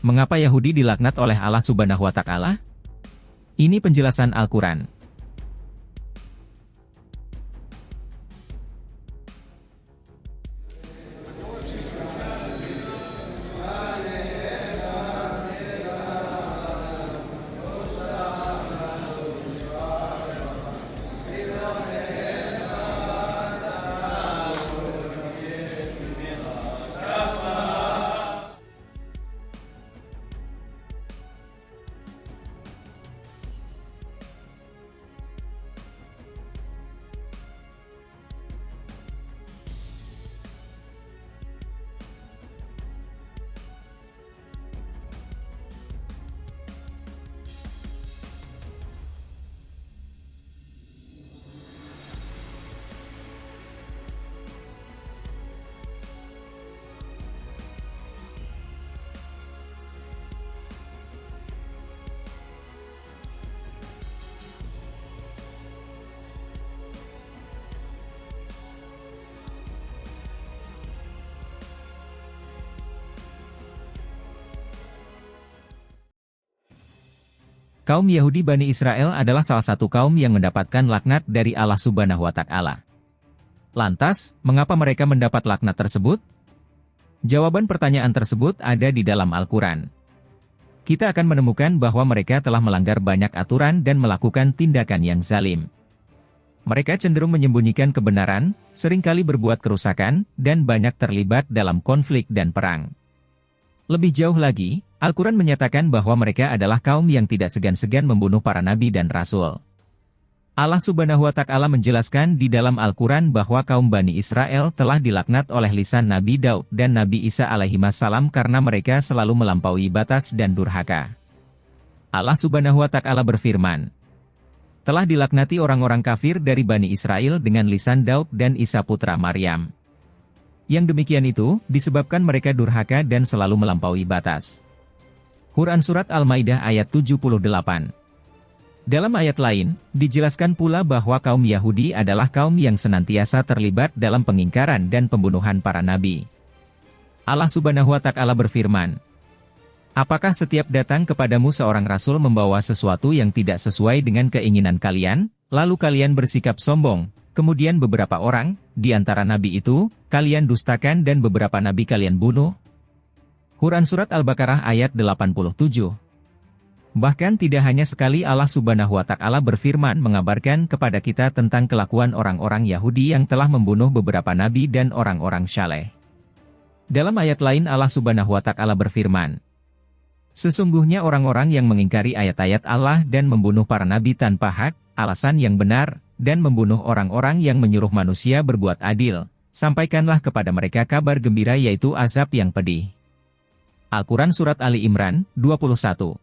Mengapa Yahudi dilaknat oleh Allah Subhanahu wa Ta'ala? Ini penjelasan Al-Quran. Kaum Yahudi Bani Israel adalah salah satu kaum yang mendapatkan laknat dari Allah Subhanahu wa Ta'ala. Lantas, mengapa mereka mendapat laknat tersebut? Jawaban pertanyaan tersebut ada di dalam Al-Quran. Kita akan menemukan bahwa mereka telah melanggar banyak aturan dan melakukan tindakan yang zalim. Mereka cenderung menyembunyikan kebenaran, seringkali berbuat kerusakan, dan banyak terlibat dalam konflik dan perang. Lebih jauh lagi, Al-Quran menyatakan bahwa mereka adalah kaum yang tidak segan-segan membunuh para nabi dan rasul. Allah Subhanahu wa Ta'ala menjelaskan di dalam Al-Quran bahwa kaum Bani Israel telah dilaknat oleh lisan Nabi Daud dan Nabi Isa alaihissalam karena mereka selalu melampaui batas dan durhaka. Allah Subhanahu wa Ta'ala berfirman, telah dilaknati orang-orang kafir dari Bani Israel dengan lisan Daud dan Isa putra Maryam. Yang demikian itu, disebabkan mereka durhaka dan selalu melampaui batas. Quran Surat Al-Maidah ayat 78. Dalam ayat lain, dijelaskan pula bahwa kaum Yahudi adalah kaum yang senantiasa terlibat dalam pengingkaran dan pembunuhan para nabi. Allah Subhanahu wa Ta'ala berfirman, apakah setiap datang kepadamu seorang rasul membawa sesuatu yang tidak sesuai dengan keinginan kalian, lalu kalian bersikap sombong? Kemudian beberapa orang, di antara nabi itu, kalian dustakan dan beberapa nabi kalian bunuh. Quran Surat Al-Baqarah ayat 87. Bahkan tidak hanya sekali Allah Subhanahu wa Ta'ala berfirman mengabarkan kepada kita tentang kelakuan orang-orang Yahudi yang telah membunuh beberapa nabi dan orang-orang saleh. Dalam ayat lain Allah Subhanahu wa Ta'ala berfirman, sesungguhnya orang-orang yang mengingkari ayat-ayat Allah dan membunuh para nabi tanpa hak, alasan yang benar, dan membunuh orang-orang yang menyuruh manusia berbuat adil, sampaikanlah kepada mereka kabar gembira yaitu azab yang pedih. Al-Quran Surat Ali Imran, 21.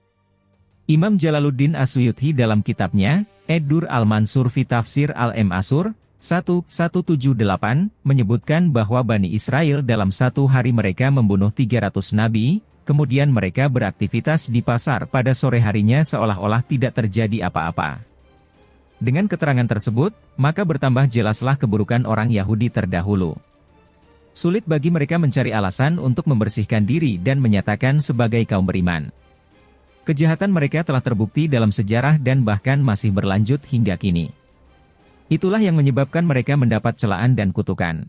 Imam Jalaluddin As-Suyuti dalam kitabnya, Ed-Dur Al-Mansur fi Tafsir Al-Masur, 1178, menyebutkan bahwa Bani Israel dalam satu hari mereka membunuh 300 nabi, kemudian mereka beraktivitas di pasar pada sore harinya seolah-olah tidak terjadi apa-apa. Dengan keterangan tersebut, maka bertambah jelaslah keburukan orang Yahudi terdahulu. Sulit bagi mereka mencari alasan untuk membersihkan diri dan menyatakan sebagai kaum beriman. Kejahatan mereka telah terbukti dalam sejarah dan bahkan masih berlanjut hingga kini. Itulah yang menyebabkan mereka mendapat celaan dan kutukan.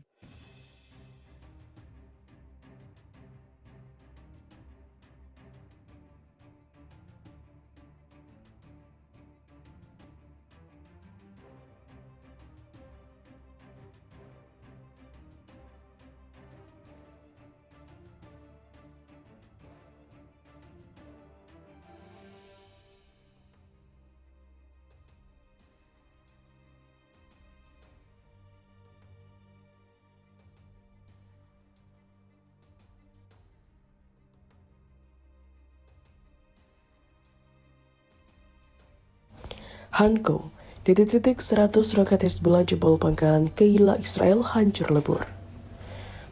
Hanko, titik-titik 100 roket Hezbollah jebol pangkalan Keila Israel hancur lebur.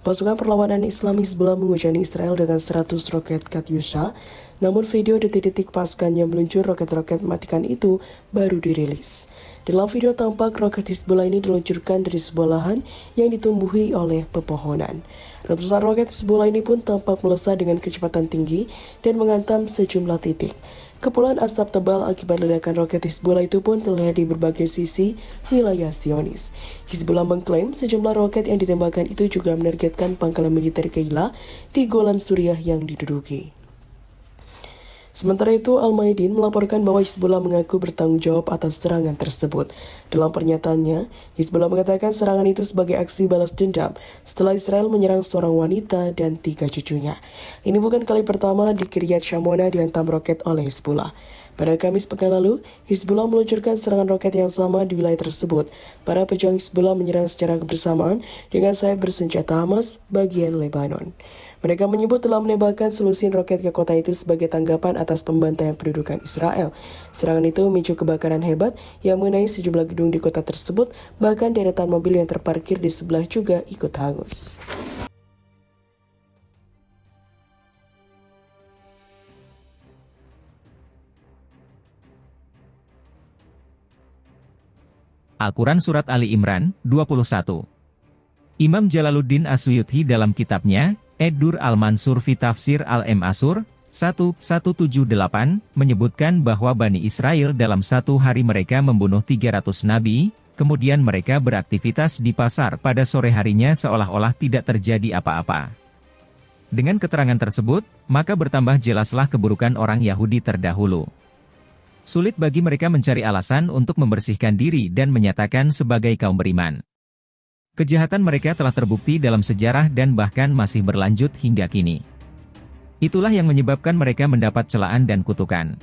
Pasukan perlawanan Islam Hizbullah menghujani Israel dengan 100 roket Katyusha, namun video detik-detik pasukannya meluncur roket-roket mematikan itu baru dirilis. Dalam video tampak roket Hizbullah ini diluncurkan dari sebuah lahan yang ditumbuhi oleh pepohonan. Ratusan roket Hizbullah ini pun tampak melesat dengan kecepatan tinggi dan menghantam sejumlah titik. Kepulan asap tebal akibat ledakan roket Hizbullah itu pun terlihat di berbagai sisi wilayah Zionis. Hizbullah mengklaim sejumlah roket yang ditembakkan itu juga menargetkan pangkalan militer Keila di Golan Suriah yang diduduki. Sementara itu, Al-Maidin melaporkan bahwa Hizbullah mengaku bertanggung jawab atas serangan tersebut. Dalam pernyataannya, Hizbullah mengatakan serangan itu sebagai aksi balas dendam setelah Israel menyerang seorang wanita dan 3 cucunya. Ini bukan kali pertama di Kiryat Shmona dihantam roket oleh Hizbullah. Pada Kamis pekan lalu, Hizbullah meluncurkan serangan roket yang sama di wilayah tersebut. Para pejuang Hizbullah menyerang secara bersamaan dengan sayap bersenjata Hamas bagian Lebanon. Mereka menyebut telah menembakkan selusin roket ke kota itu sebagai tanggapan atas pembantaian pendudukan Israel. Serangan itu memicu kebakaran hebat yang mengenai sejumlah gedung di kota tersebut, bahkan deretan mobil yang terparkir di sebelah juga ikut hangus. Al-Quran Surat Ali Imran, 21. Imam Jalaluddin As-Suyuti dalam kitabnya, Ed-Dur Al-Mansur fi Tafsir Al-Masur, 1:178, menyebutkan bahwa Bani Israel dalam satu hari mereka membunuh 300 nabi, kemudian mereka beraktivitas di pasar pada sore harinya seolah-olah tidak terjadi apa-apa. Dengan keterangan tersebut, maka bertambah jelaslah keburukan orang Yahudi terdahulu. Sulit bagi mereka mencari alasan untuk membersihkan diri dan menyatakan sebagai kaum beriman. Kejahatan mereka telah terbukti dalam sejarah dan bahkan masih berlanjut hingga kini. Itulah yang menyebabkan mereka mendapat celaan dan kutukan.